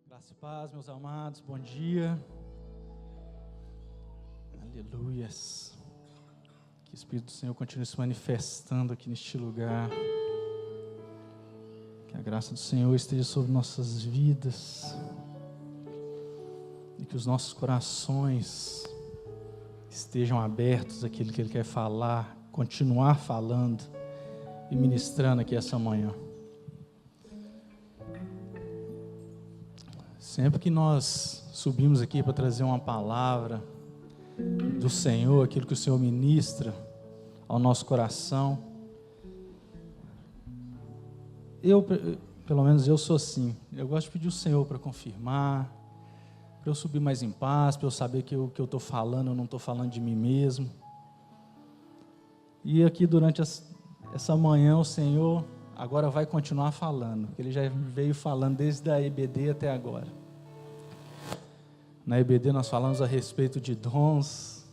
Graça e paz, meus amados, bom dia. Aleluias. Que o Espírito do Senhor continue se manifestando aqui neste lugar. Que a graça do Senhor esteja sobre nossas vidas. E que os nossos corações estejam abertos àquilo que Ele quer falar, continuar falando e ministrando aqui essa manhã. Sempre que nós subimos aqui para trazer uma palavra do Senhor, aquilo que o Senhor ministra ao nosso coração, pelo menos eu sou assim, eu gosto de pedir ao Senhor para confirmar, para eu subir mais em paz, para eu saber que o que eu estou falando, eu não estou falando de mim mesmo. E aqui durante essa manhã o Senhor agora vai continuar falando, porque Ele já veio falando desde a EBD até agora. Na EBD nós falamos a respeito de dons.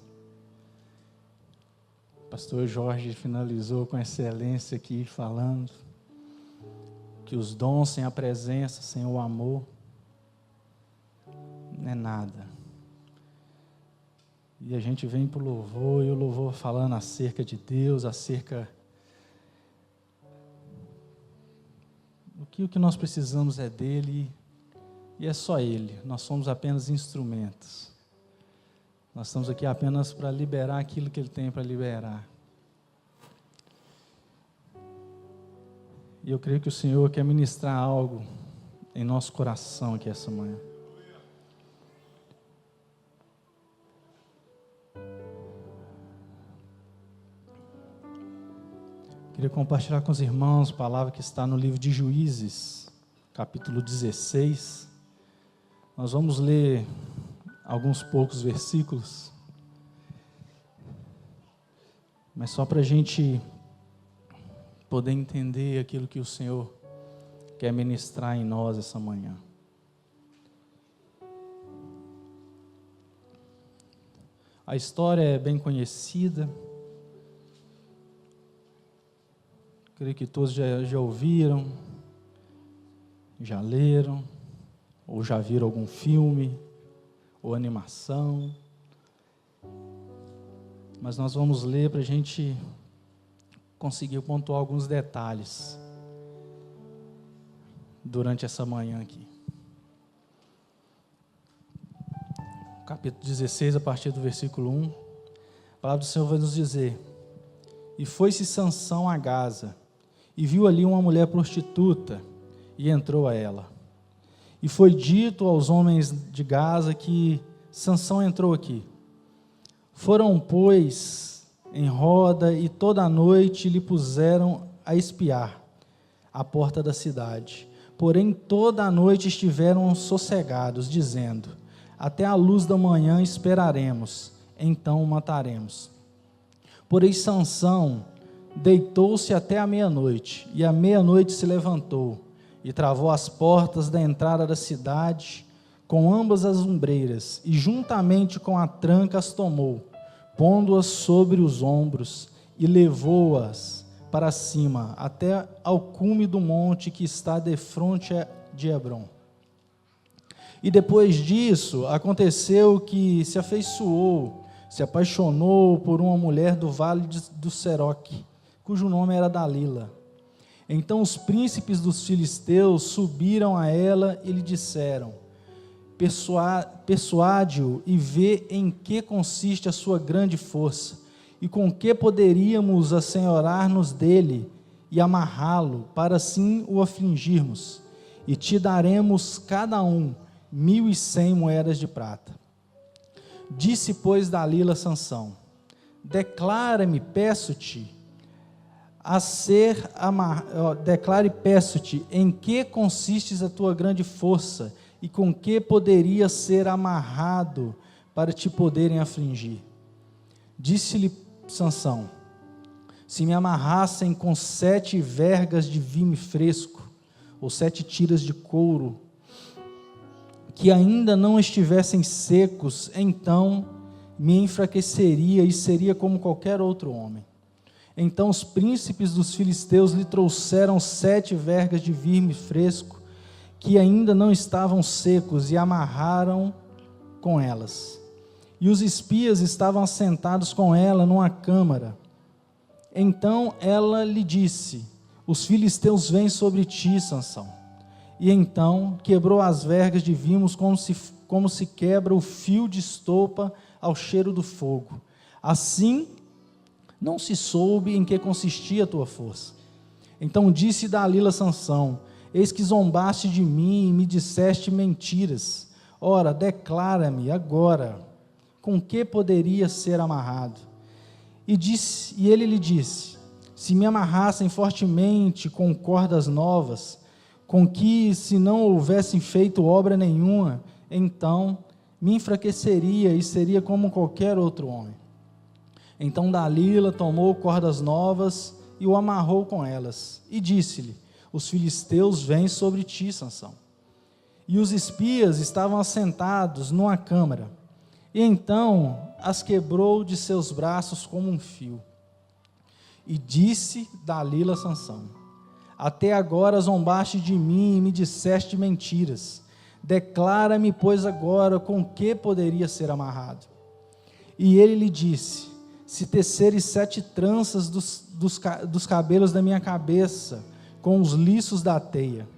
O pastor Jorge finalizou com excelência aqui falando que os dons sem a presença, sem o amor, não é nada. E a gente vem para o louvor, e o louvor falando acerca de Deus, acerca o que nós precisamos é dEle, e é só Ele, nós somos apenas instrumentos. Nós estamos aqui apenas para liberar aquilo que Ele tem para liberar. E eu creio que o Senhor quer ministrar algo em nosso coração aqui essa manhã. Queria compartilhar com os irmãos a palavra que está no livro de Juízes, capítulo 16. Nós vamos ler alguns poucos versículos, mas só para a gente poder entender aquilo que o Senhor quer ministrar em nós essa manhã. A história é bem conhecida, creio que todos já ouviram, já leram, ou já viram algum filme, ou animação. Mas nós vamos ler para a gente conseguir pontuar alguns detalhes durante essa manhã aqui. Capítulo 16, a partir do versículo 1, a palavra do Senhor vai nos dizer: E foi-se Sansão a Gaza, e viu ali uma mulher prostituta, e entrou a ela. E foi dito aos homens de Gaza que Sansão entrou aqui. Foram, pois, em roda, e toda a noite lhe puseram a espiar a porta da cidade. Porém, toda a noite estiveram sossegados, dizendo: até a luz da manhã esperaremos, então o mataremos. Porém, Sansão deitou-se até a meia-noite, e à meia-noite se levantou, e travou as portas da entrada da cidade, com ambas as ombreiras, e juntamente com a tranca as tomou, pondo-as sobre os ombros, e levou-as para cima, até ao cume do monte que está defronte de Hebrom. E depois disso, aconteceu que se afeiçoou, se apaixonou por uma mulher do vale do Seroque, cujo nome era Dalila. Então os príncipes dos filisteus subiram a ela e lhe disseram: persuade-o e vê em que consiste a sua grande força, e com que poderíamos assenhorar-nos dele e amarrá-lo, para assim o afligirmos, e te daremos cada um 1.100 moedas de prata. Disse, pois, Dalila a Sansão: declara-me, peço-te, peço-te, em que consistes a tua grande força, e com que poderia ser amarrado para te poderem afligir. Disse-lhe Sansão: se me amarrassem com 7 vergas de vime fresco, ou 7 tiras de couro, que ainda não estivessem secos, então me enfraqueceria e seria como qualquer outro homem. Então os príncipes dos filisteus lhe trouxeram 7 vergas de vime fresco, que ainda não estavam secos, e amarraram com elas. E os espias estavam assentados com ela numa câmara. Então ela lhe disse: os filisteus vêm sobre ti, Sansão. E então quebrou as vergas de vimos como se quebra o fio de estopa ao cheiro do fogo. Assim não se soube em que consistia a tua força. Então disse Dalila a Sansão: eis que zombaste de mim e me disseste mentiras. Ora, declara-me agora, com que poderia ser amarrado? E ele lhe disse: se me amarrassem fortemente com cordas novas, com que se não houvessem feito obra nenhuma, então me enfraqueceria e seria como qualquer outro homem. Então Dalila tomou cordas novas e o amarrou com elas, e disse-lhe: os filisteus vêm sobre ti, Sansão. E os espias estavam assentados numa câmara, e então as quebrou de seus braços como um fio. E disse Dalila a Sansão: até agora zombaste de mim e me disseste mentiras. Declara-me, pois, agora com que poderia ser amarrado. E ele lhe disse: se teceres 7 tranças dos cabelos da minha cabeça com os liços da teia.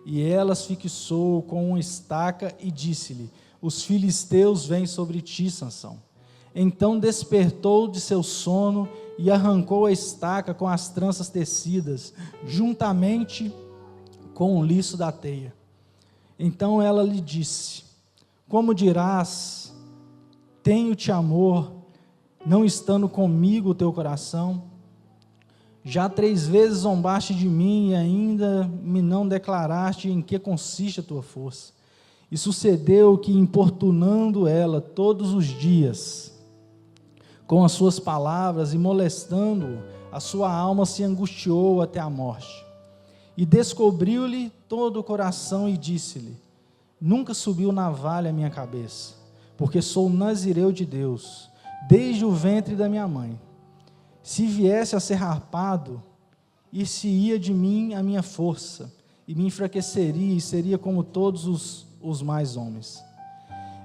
E elas fixou com uma estaca e disse-lhe: os filisteus vêm sobre ti, Sansão. Então despertou de seu sono e arrancou a estaca com as tranças tecidas, juntamente com o liço da teia. Então ela lhe disse: como dirás, tenho-te amor, não estando comigo o teu coração? Já 3 vezes zombaste de mim e ainda me não declaraste em que consiste a tua força. E sucedeu que, importunando ela todos os dias com as suas palavras e molestando-o, a sua alma se angustiou até a morte. E descobriu-lhe todo o coração e disse-lhe: nunca subiu navalha a minha cabeça, porque sou nazireu de Deus, desde o ventre da minha mãe. Se viesse a ser rapado, ir-se-ia de mim a minha força, e me enfraqueceria, e seria como todos os mais homens.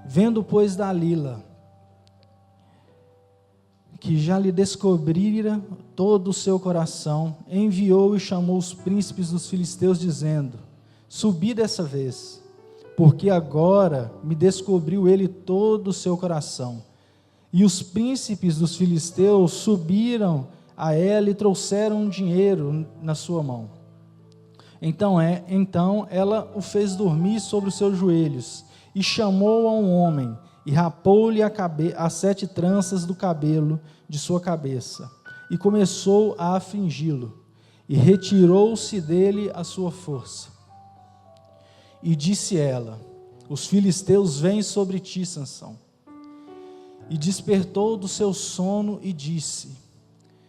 Vendo, pois, Dalila, que já lhe descobrira todo o seu coração, enviou e chamou os príncipes dos filisteus, dizendo: subi dessa vez, porque agora me descobriu ele todo o seu coração. E os príncipes dos filisteus subiram a ela e trouxeram um dinheiro na sua mão. Então ela o fez dormir sobre os seus joelhos, e chamou a um homem, e rapou-lhe as 7 tranças do cabelo de sua cabeça, e começou a afligi-lo, e retirou-se dele a sua força. E disse ela: os filisteus vêm sobre ti, Sansão. E despertou do seu sono e disse: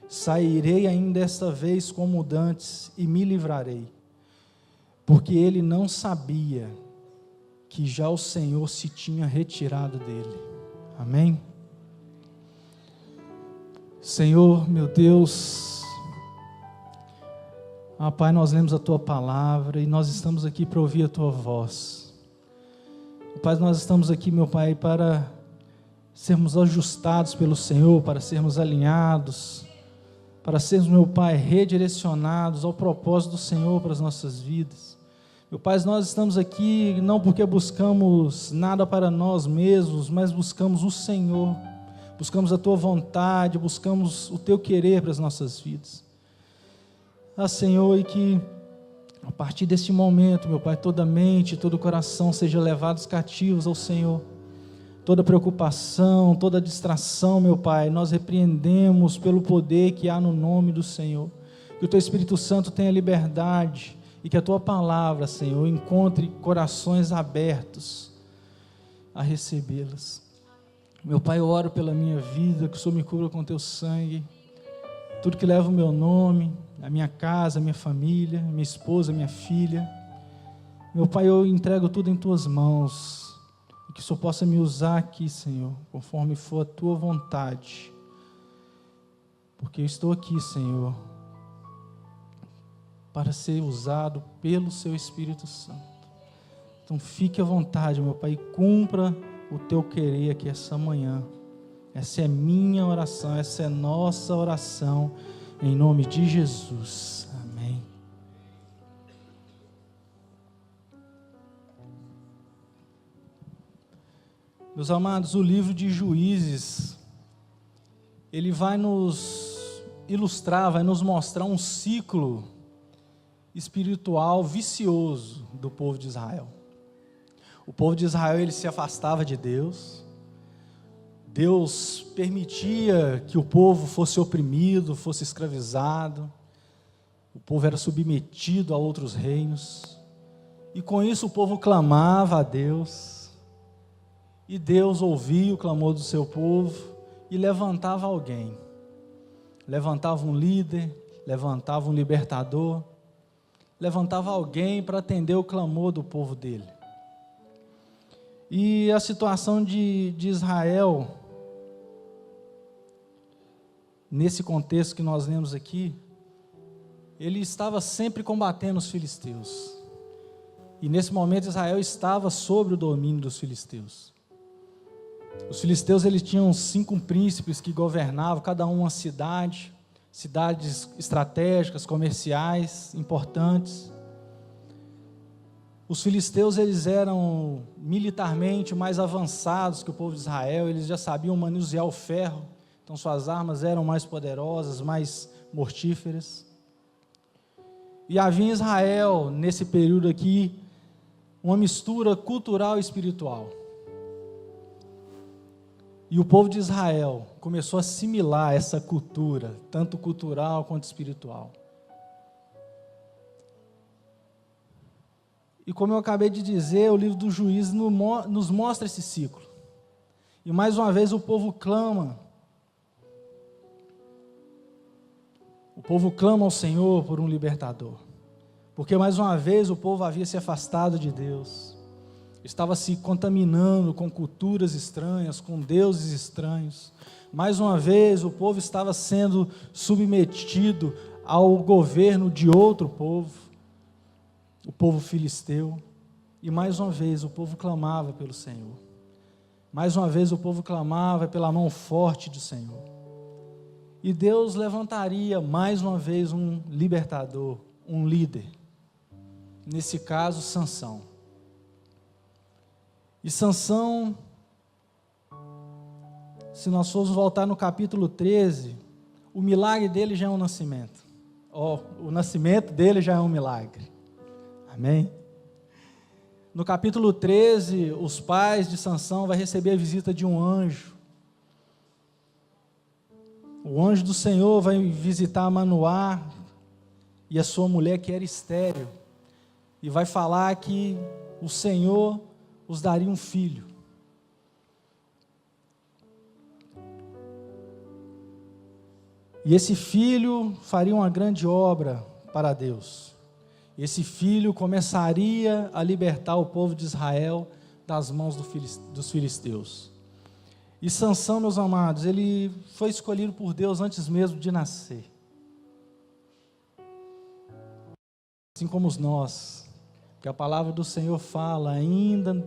sairei ainda esta vez como dantes e me livrarei. Porque ele não sabia que já o Senhor se tinha retirado dele. Amém? Senhor, meu Deus, Pai, nós lemos a Tua palavra e nós estamos aqui para ouvir a Tua voz. Pai, nós estamos aqui, meu Pai, para sermos ajustados pelo Senhor, para sermos alinhados, para sermos, meu Pai, redirecionados ao propósito do Senhor para as nossas vidas. Meu Pai, nós estamos aqui não porque buscamos nada para nós mesmos, mas buscamos o Senhor, buscamos a Tua vontade, buscamos o Teu querer para as nossas vidas. Senhor, e que a partir deste momento, meu Pai, toda mente, todo coração sejam levados cativos ao Senhor. Toda preocupação, toda distração, meu Pai, nós repreendemos pelo poder que há no nome do Senhor. Que o Teu Espírito Santo tenha liberdade e que a Tua palavra, Senhor, encontre corações abertos a recebê-las. Meu Pai, eu oro pela minha vida, que o Senhor me cubra com Teu sangue, tudo que leva o meu nome, a minha casa, a minha família, minha esposa, minha filha. Meu Pai, eu entrego tudo em Tuas mãos. Que o Senhor possa me usar aqui, Senhor, conforme for a Tua vontade, porque eu estou aqui, Senhor, para ser usado pelo Seu Espírito Santo. Então fique à vontade, meu Pai, e cumpra o teu querer aqui essa manhã. Essa é minha oração, essa é nossa oração, em nome de Jesus. Amém. Meus amados, o livro de Juízes, ele vai nos ilustrar, vai nos mostrar um ciclo espiritual vicioso do povo de Israel. O povo de Israel, ele se afastava de Deus. Deus permitia que o povo fosse oprimido, fosse escravizado. O povo era submetido a outros reinos. E com isso o povo clamava a Deus. E Deus ouvia o clamor do seu povo e levantava alguém. Levantava um líder, levantava um libertador, levantava alguém para atender o clamor do povo dele. E a situação de Israel, nesse contexto que nós lemos aqui, ele estava sempre combatendo os filisteus. E nesse momento Israel estava sob o domínio dos filisteus. Os filisteus, eles tinham 5 príncipes que governavam, cada uma cidade, cidades estratégicas, comerciais, importantes. Os filisteus, eles eram militarmente mais avançados que o povo de Israel, eles já sabiam manusear o ferro, então suas armas eram mais poderosas, mais mortíferas. E havia em Israel, nesse período aqui, uma mistura cultural e espiritual. E o povo de Israel começou a assimilar essa cultura, tanto cultural quanto espiritual. E como eu acabei de dizer, o livro do Juízes nos mostra esse ciclo. E mais uma vez o povo clama. O povo clama ao Senhor por um libertador. Porque mais uma vez o povo havia se afastado de Deus. Estava se contaminando com culturas estranhas, com deuses estranhos. Mais uma vez o povo estava sendo submetido ao governo de outro povo, o povo filisteu. E mais uma vez o povo clamava pelo Senhor. Mais uma vez o povo clamava pela mão forte do Senhor. E Deus levantaria mais uma vez um libertador, um líder. Nesse caso, Sansão. E Sansão, se nós formos voltar no capítulo 13, o milagre dele já é um nascimento. O nascimento dele já é um milagre. Amém? No capítulo 13, os pais de Sansão vão receber a visita de um anjo. O anjo do Senhor vai visitar Manoá e a sua mulher que era estéril. E vai falar que o Senhor os daria um filho. E esse filho faria uma grande obra para Deus. Esse filho começaria a libertar o povo de Israel das mãos dos filisteus. E Sansão, meus amados, ele foi escolhido por Deus antes mesmo de nascer. Assim como nós, que a palavra do Senhor fala, ainda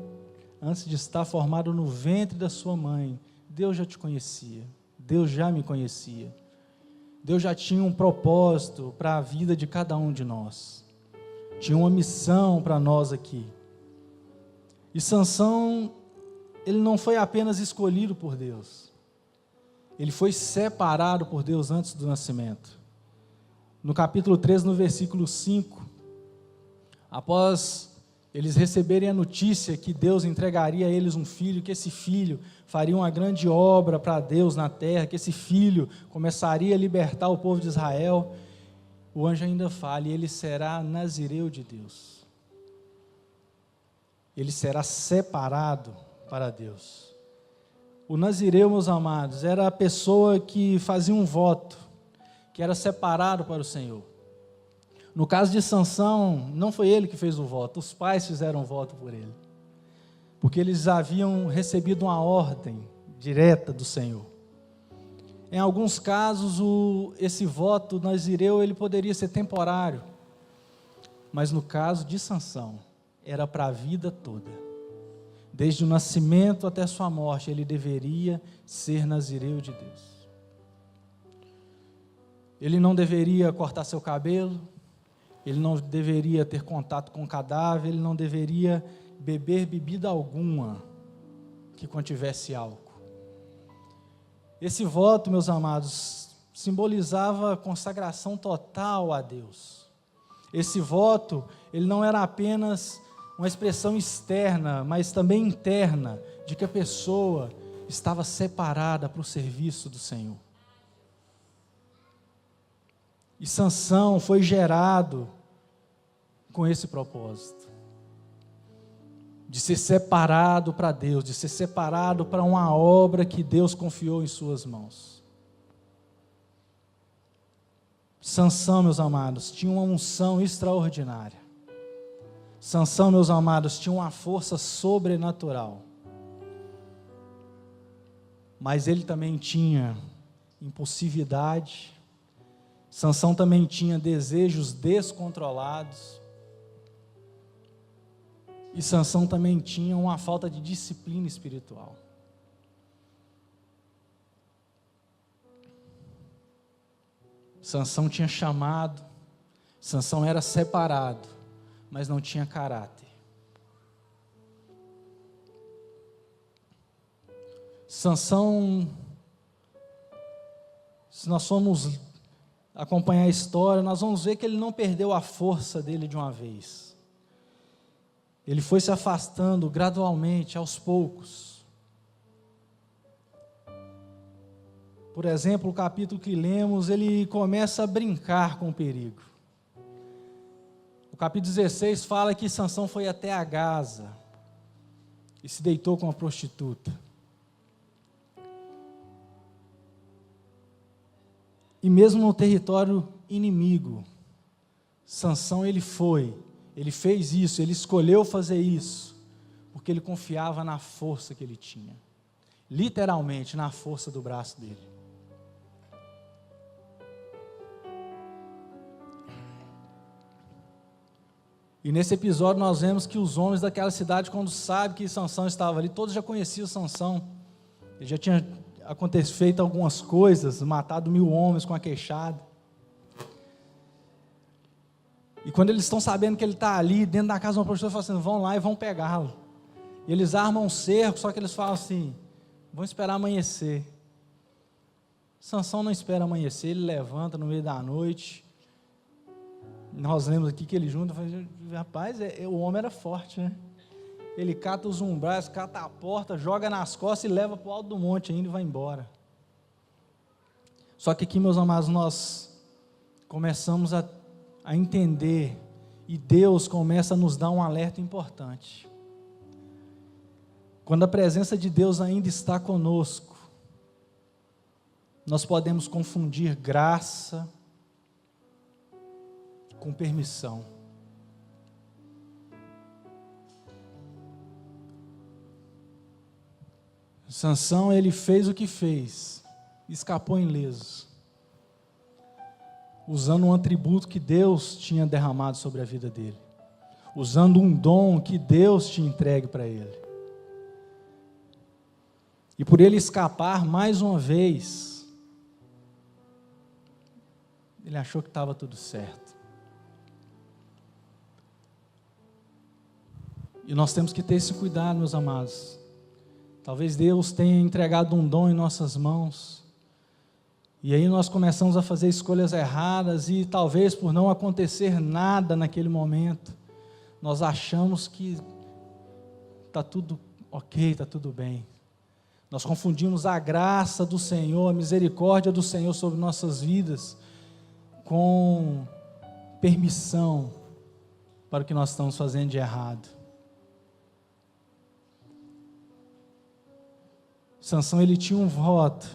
antes de estar formado no ventre da sua mãe, Deus já te conhecia, Deus já me conhecia. Deus já tinha um propósito para a vida de cada um de nós. Tinha uma missão para nós aqui. E Sansão, ele não foi apenas escolhido por Deus. Ele foi separado por Deus antes do nascimento. No capítulo 13, no versículo 5, após eles receberem a notícia que Deus entregaria a eles um filho, que esse filho faria uma grande obra para Deus na terra, que esse filho começaria a libertar o povo de Israel, o anjo ainda fala, e ele será nazireu de Deus. Ele será separado para Deus. O nazireu, meus amados, era a pessoa que fazia um voto, que era separado para o Senhor. No caso de Sansão, não foi ele que fez o voto, os pais fizeram o voto por ele. Porque eles haviam recebido uma ordem direta do Senhor. Em alguns casos, esse voto nazireu, ele poderia ser temporário. Mas no caso de Sansão, era para a vida toda. Desde o nascimento até a sua morte, ele deveria ser nazireu de Deus. Ele não deveria cortar seu cabelo, ele não deveria ter contato com cadáver, ele não deveria beber bebida alguma que contivesse álcool. Esse voto, meus amados, simbolizava consagração total a Deus. Esse voto, ele não era apenas uma expressão externa, mas também interna, de que a pessoa estava separada para o serviço do Senhor. E Sansão foi gerado com esse propósito, de ser separado para Deus, de ser separado para uma obra que Deus confiou em suas mãos. Sansão, meus amados, tinha uma unção extraordinária. Sansão, meus amados, tinha uma força sobrenatural. Mas ele também tinha impulsividade. Sansão também tinha desejos descontrolados. E Sansão também tinha uma falta de disciplina espiritual. Sansão tinha chamado, Sansão era separado, mas não tinha caráter. Sansão, se nós formos acompanhar a história, nós vamos ver que ele não perdeu a força dele de uma vez. Ele foi se afastando gradualmente, aos poucos. Por exemplo, o capítulo que lemos, ele começa a brincar com o perigo. O capítulo 16 fala que Sansão foi até a Gaza e se deitou com uma prostituta. E mesmo no território inimigo, Sansão ele fez isso, ele escolheu fazer isso, porque ele confiava na força que ele tinha, literalmente na força do braço dele. E nesse episódio nós vemos que os homens daquela cidade, quando sabem que Sansão estava ali, todos já conheciam Sansão, ele já tinha feito algumas coisas, matado 1000 homens com a queixada. E quando eles estão sabendo que ele está ali, dentro da casa de uma prostituta, falam assim, vão lá e vão pegá-lo. E eles armam um cerco, só que eles falam assim, vão esperar amanhecer. Sansão não espera amanhecer, ele levanta no meio da noite. Nós lemos aqui que ele junta, rapaz, o homem era forte, né? Ele cata os umbrais, cata a porta, joga nas costas e leva para o alto do monte ainda e vai embora. Só que aqui, meus amados, nós começamos a entender, e Deus começa a nos dar um alerta importante. Quando a presença de Deus ainda está conosco, nós podemos confundir graça com permissão. Sansão, ele fez o que fez, escapou ileso, usando um atributo que Deus tinha derramado sobre a vida dele, usando um dom que Deus tinha entregue para ele. E por ele escapar mais uma vez, ele achou que estava tudo certo. E nós temos que ter esse cuidado, meus amados. Talvez Deus tenha entregado um dom em nossas mãos, e aí nós começamos a fazer escolhas erradas, e talvez por não acontecer nada naquele momento, nós achamos que está tudo ok, está tudo bem. Nós confundimos a graça do Senhor, a misericórdia do Senhor sobre nossas vidas, com permissão para o que nós estamos fazendo de errado. Sansão, ele tinha um voto,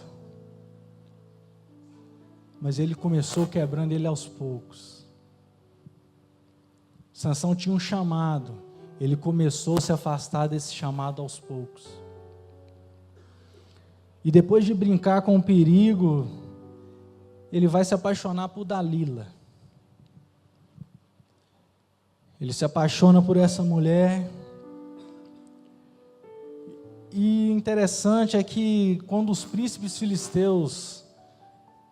mas ele começou quebrando ele aos poucos. Sansão tinha um chamado, ele começou a se afastar desse chamado aos poucos. E depois de brincar com o perigo, ele vai se apaixonar por Dalila. Ele se apaixona por essa mulher. E interessante é que quando os príncipes filisteus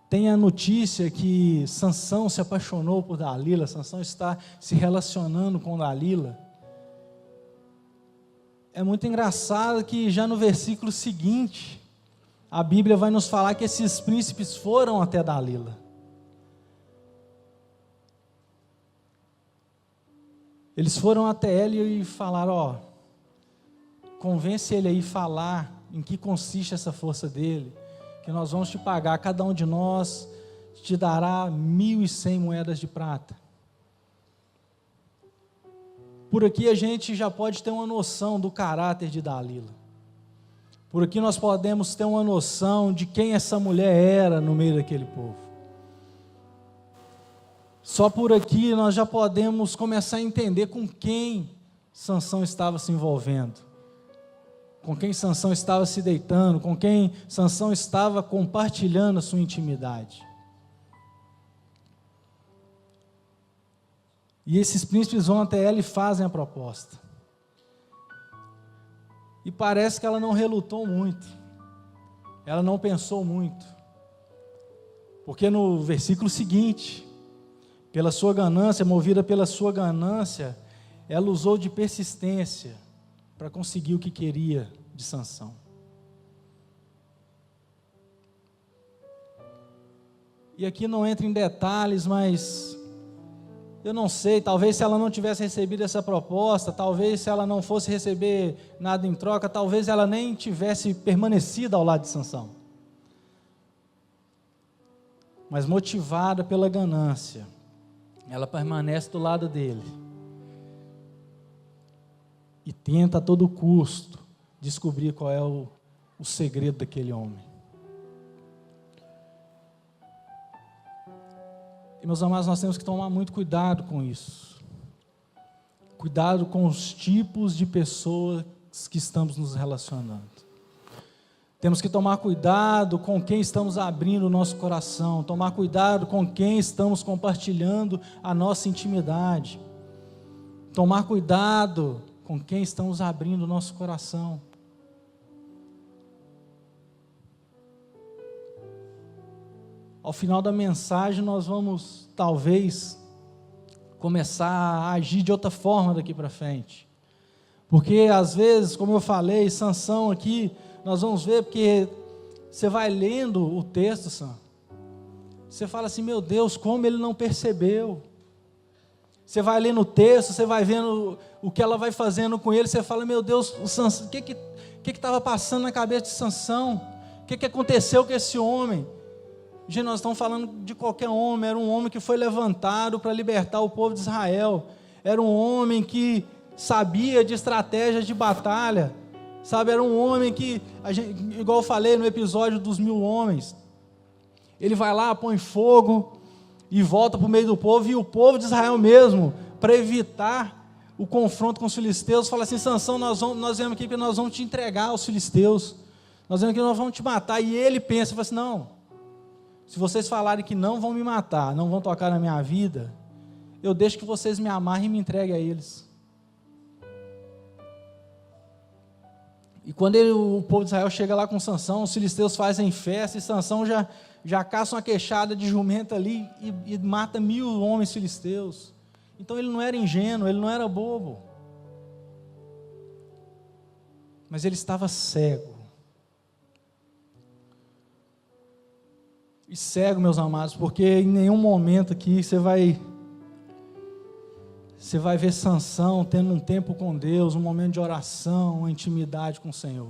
têm a notícia que Sansão se apaixonou por Dalila, Sansão está se relacionando com Dalila, é muito engraçado que já no versículo seguinte, a Bíblia vai nos falar que esses príncipes foram até Dalila. Eles foram até ela e falaram, convence ele aí a falar em que consiste essa força dele, que nós vamos te pagar, cada um de nós te dará 1.100 moedas de prata. Por aqui a gente já pode ter uma noção do caráter de Dalila. Por aqui nós podemos ter uma noção de quem essa mulher era no meio daquele povo. Só por aqui nós já podemos começar a entender com quem Sansão estava se envolvendo, com quem Sansão estava se deitando, com quem Sansão estava compartilhando a sua intimidade. E esses príncipes vão até ela e fazem a proposta. E parece que ela não relutou muito, ela não pensou muito, porque no versículo seguinte, pela sua ganância, movida pela sua ganância, ela usou de persistência para conseguir o que queria de Sansão. E aqui não entra em detalhes, mas eu não sei, talvez se ela não tivesse recebido essa proposta, talvez se ela não fosse receber nada em troca, talvez ela nem tivesse permanecido ao lado de Sansão. Mas motivada pela ganância, ela permanece do lado dele e tenta a todo custo descobrir qual é o segredo daquele homem. E, meus amados, nós temos que tomar muito cuidado com isso. Cuidado com os tipos de pessoas que estamos nos relacionando. Temos que tomar cuidado com quem estamos abrindo o nosso coração, tomar cuidado com quem estamos compartilhando a nossa intimidade, tomar cuidado com quem estamos abrindo o nosso coração. Ao final da mensagem nós vamos, talvez, começar a agir de outra forma daqui para frente, porque às vezes, como eu falei, Sansão aqui, nós vamos ver, porque você vai lendo o texto, Sam, você fala assim, meu Deus, como ele não percebeu. Você vai lendo o texto, você vai vendo o que ela vai fazendo com ele, você fala, meu Deus, o que estava passando na cabeça de Sansão? O que aconteceu com esse homem? Gente, nós estamos falando de qualquer homem, era um homem que foi levantado para libertar o povo de Israel, era um homem que sabia de estratégias de batalha, sabe, era um homem que, igual eu falei no episódio dos 1000 homens, ele vai lá, põe fogo e volta para o meio do povo, e o povo de Israel mesmo, para evitar o confronto com os filisteus, fala assim, Sansão, nós viemos aqui porque nós vamos te entregar aos filisteus, nós viemos aqui, nós vamos te matar, e ele pensa, fala assim, não, se vocês falarem que não vão me matar, não vão tocar na minha vida, eu deixo que vocês me amarrem e me entreguem a eles. E quando o povo de Israel chega lá com Sansão, os filisteus fazem festa, e Sansão já caça uma queixada de jumenta ali, e mata 1000 homens filisteus. Então ele não era ingênuo, ele não era bobo, mas ele estava cego. E cego, meus amados, porque em nenhum momento aqui você vai ver Sansão tendo um tempo com Deus, um momento de oração, uma intimidade com o Senhor.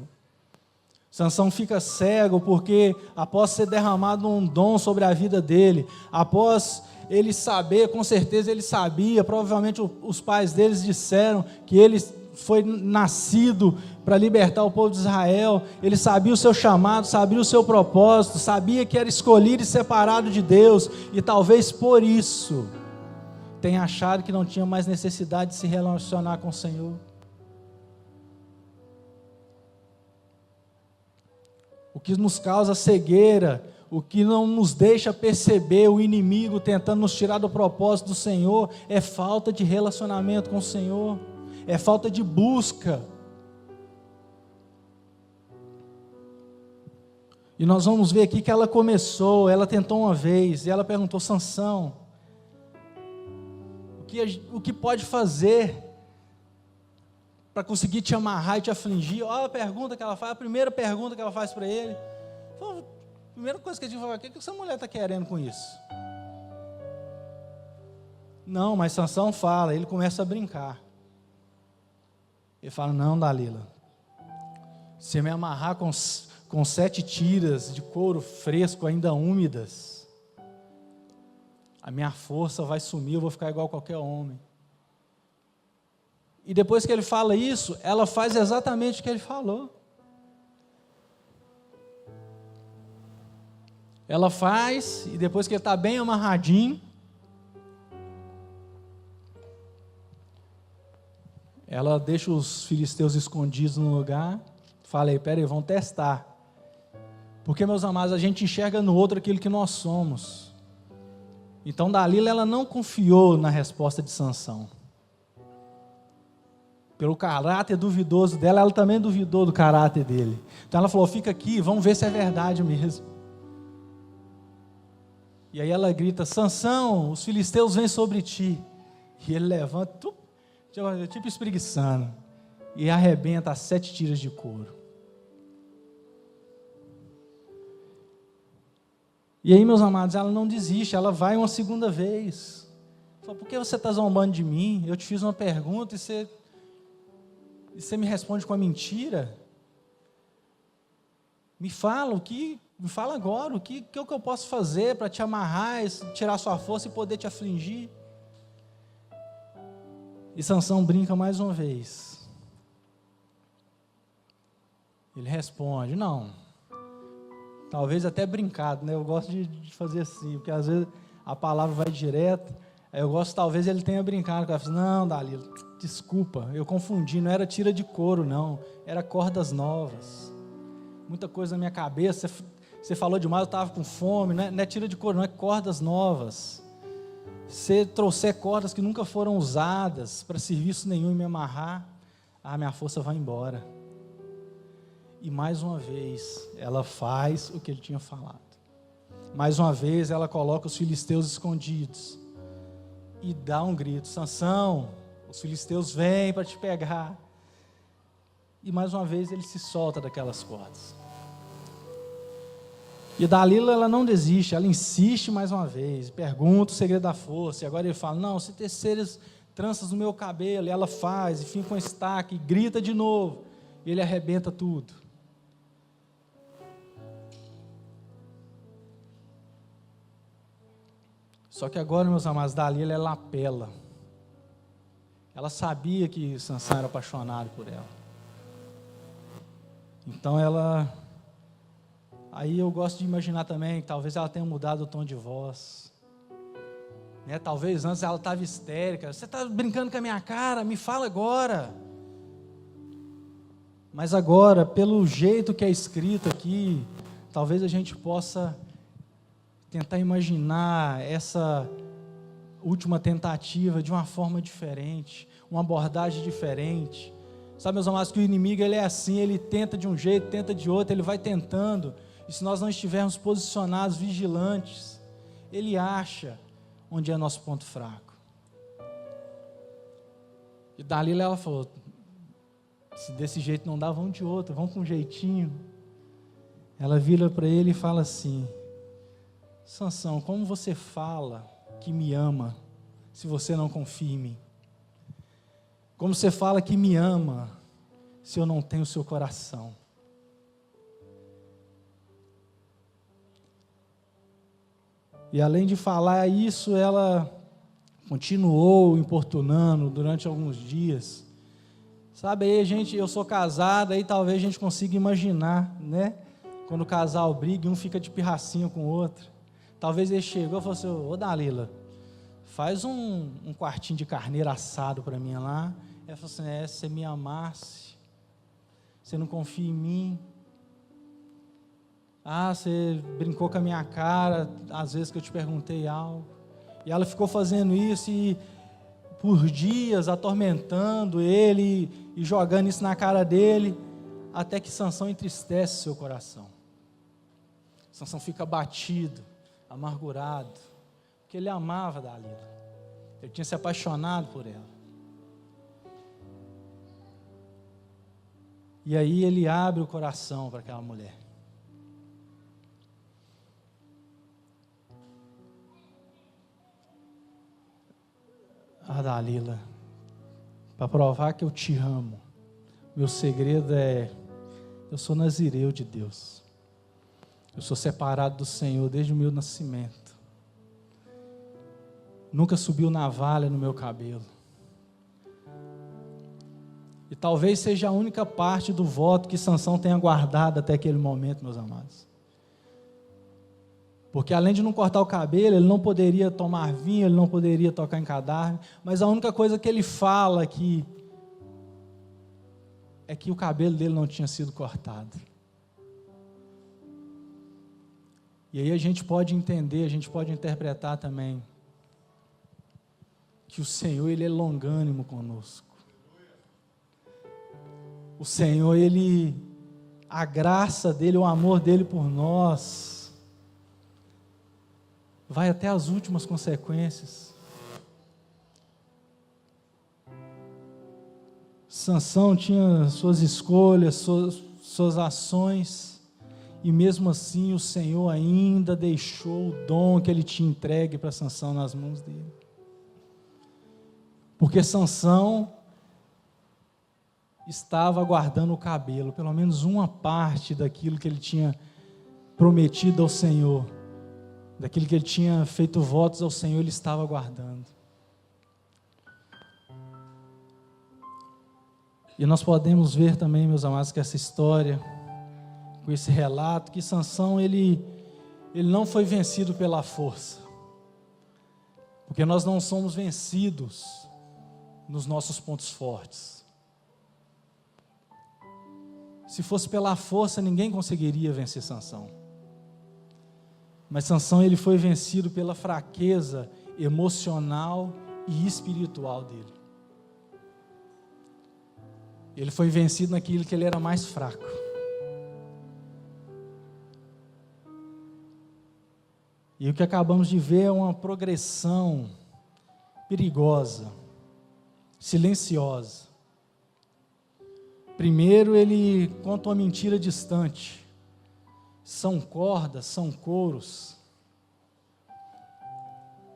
Sansão fica cego porque após ser derramado um dom sobre a vida dele, após ele saber, com certeza ele sabia, provavelmente os pais deles disseram que ele foi nascido para libertar o povo de Israel, ele sabia o seu chamado, sabia o seu propósito, sabia que era escolhido e separado de Deus, e talvez por isso tenha achado que não tinha mais necessidade de se relacionar com o Senhor. O que nos causa cegueira, o que não nos deixa perceber o inimigo tentando nos tirar do propósito do Senhor, é falta de relacionamento com o Senhor, é falta de busca. E nós vamos ver aqui que ela começou, ela tentou uma vez, e ela perguntou: Sansão, o que pode fazer para conseguir te amarrar e te afligir? Olha a pergunta que ela faz, a primeira pergunta que ela faz para ele. A primeira coisa que a gente fala: o que essa mulher está querendo com isso? Não, mas Sansão fala, ele começa a brincar. Ele fala: não, Dalila, se me amarrar com 7 tiras de couro fresco, ainda úmidas, a minha força vai sumir, eu vou ficar igual a qualquer homem. E depois que ele fala isso, ela faz exatamente o que ele falou. Ela faz, e depois que ele está bem amarradinho, ela deixa os filisteus escondidos no lugar. Falei: peraí, vamos testar. Porque, meus amados, a gente enxerga no outro aquilo que nós somos. Então, Dalila, ela não confiou na resposta de Sansão. Pelo caráter duvidoso dela, ela também duvidou do caráter dele. Então ela falou: fica aqui, vamos ver se é verdade mesmo. E aí ela grita: Sansão, os filisteus vêm sobre ti. E ele levanta, tipo espreguiçando, e arrebenta as 7 tiras de couro. E aí, meus amados, ela não desiste, ela vai uma segunda vez. Fala: por que você está zombando de mim? Eu te fiz uma pergunta e você me responde com a mentira? Me fala agora, o que eu posso fazer para te amarrar, tirar sua força e poder te afligir? E Sansão brinca mais uma vez. Ele responde: não, talvez até brincado, né? Eu gosto de fazer assim, porque às vezes a palavra vai direto. Aí eu gosto, talvez ele tenha brincado com ela. Não, Dalila, desculpa, eu confundi, não era tira de couro, não, era cordas novas. Muita coisa na minha cabeça, você falou demais, eu estava com fome, não é tira de couro, não, é cordas novas. Se trouxer cordas que nunca foram usadas para serviço nenhum e me amarrar, minha força vai embora. E mais uma vez, ela faz o que ele tinha falado. Mais uma vez, ela coloca os filisteus escondidos e dá um grito: Sansão, os filisteus vêm para te pegar. E mais uma vez ele se solta daquelas cordas. E Dalila, ela não desiste, ela insiste mais uma vez, pergunta o segredo da força. E agora ele fala: não, se teceres tranças no meu cabelo. E ela faz, e fica com estaca, e grita de novo. E ele arrebenta tudo. Só que agora, meus amados, Dalila, ela apela. Ela sabia que Sansão era apaixonado por ela. Então aí eu gosto de imaginar também, talvez ela tenha mudado o tom de voz. Né? Talvez antes ela estava histérica: você está brincando com a minha cara, me fala agora. Mas agora, pelo jeito que é escrito aqui, talvez a gente possa tentar imaginar essa última tentativa de uma forma diferente, uma abordagem diferente. Sabe, meus amados, que o inimigo ele é assim, ele tenta de um jeito, tenta de outro, ele vai tentando, e se nós não estivermos posicionados, vigilantes, ele acha onde é nosso ponto fraco. E Dalila, ela falou: se desse jeito não dá, vamos de outro, vamos com um jeitinho. Ela vira para ele e fala assim: Sansão, como você fala que me ama, se você não confia em mim? Como você fala que me ama, se eu não tenho o seu coração? E além de falar isso, ela continuou importunando durante alguns dias. Sabe, aí gente, eu sou casada, aí talvez a gente consiga imaginar, né? Quando o casal briga e um fica de pirracinha com o outro. Talvez ele chegou e falou assim: ô Dalila, faz um quartinho de carneiro assado para mim lá. Ela falou assim: se você me amasse, você não confia em mim. Ah, você brincou com a minha cara, às vezes que eu te perguntei algo. E ela ficou fazendo isso e por dias atormentando ele e jogando isso na cara dele, até que Sansão entristece seu coração. Sansão fica abatido, amargurado, porque ele amava Dalila. Ele tinha se apaixonado por ela. E aí ele abre o coração para aquela mulher. Ah, Dalila, para provar que eu te amo, meu segredo é: eu sou nazireu de Deus. Eu sou separado do Senhor desde o meu nascimento. Nunca subiu navalha no meu cabelo. E talvez seja a única parte do voto que Sansão tenha guardado até aquele momento, meus amados. Porque além de não cortar o cabelo, ele não poderia tomar vinho, ele não poderia tocar em cadáver, mas a única coisa que ele fala aqui é que o cabelo dele não tinha sido cortado. E aí a gente pode entender, a gente pode interpretar também que o Senhor, Ele é longânimo conosco. O Senhor, a graça dEle, o amor dEle por nós, vai até as últimas consequências. Sansão tinha suas escolhas, suas ações, e mesmo assim o Senhor ainda deixou o dom que Ele tinha entregue para Sansão nas mãos dele. Porque Sansão estava guardando o cabelo, pelo menos uma parte daquilo que ele tinha prometido ao Senhor, daquilo que ele tinha feito votos ao Senhor, ele estava guardando. E nós podemos ver também, meus amados, que essa história, com esse relato, que Sansão, ele não foi vencido pela força, porque nós não somos vencidos nos nossos pontos fortes. Se fosse pela força, ninguém conseguiria vencer Sansão. Mas Sansão, ele foi vencido pela fraqueza emocional e espiritual dele. Ele foi vencido naquilo que ele era mais fraco. E o que acabamos de ver é uma progressão perigosa, silenciosa. Primeiro ele conta uma mentira distante. São cordas, são couros.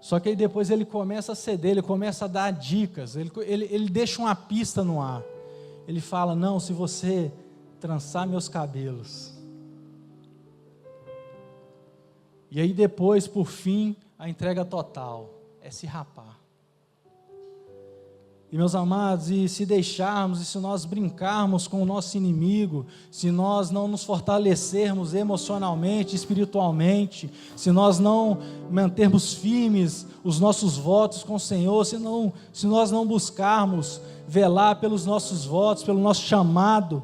Só que aí depois ele começa a ceder, ele começa a dar dicas, ele deixa uma pista no ar. Ele fala: não, se você trançar meus cabelos. E aí depois, por fim, a entrega total é se rapar. E meus amados, e se deixarmos, e se nós brincarmos com o nosso inimigo, se nós não nos fortalecermos emocionalmente, espiritualmente, se nós não mantermos firmes os nossos votos com o Senhor, se nós não buscarmos velar pelos nossos votos, pelo nosso chamado,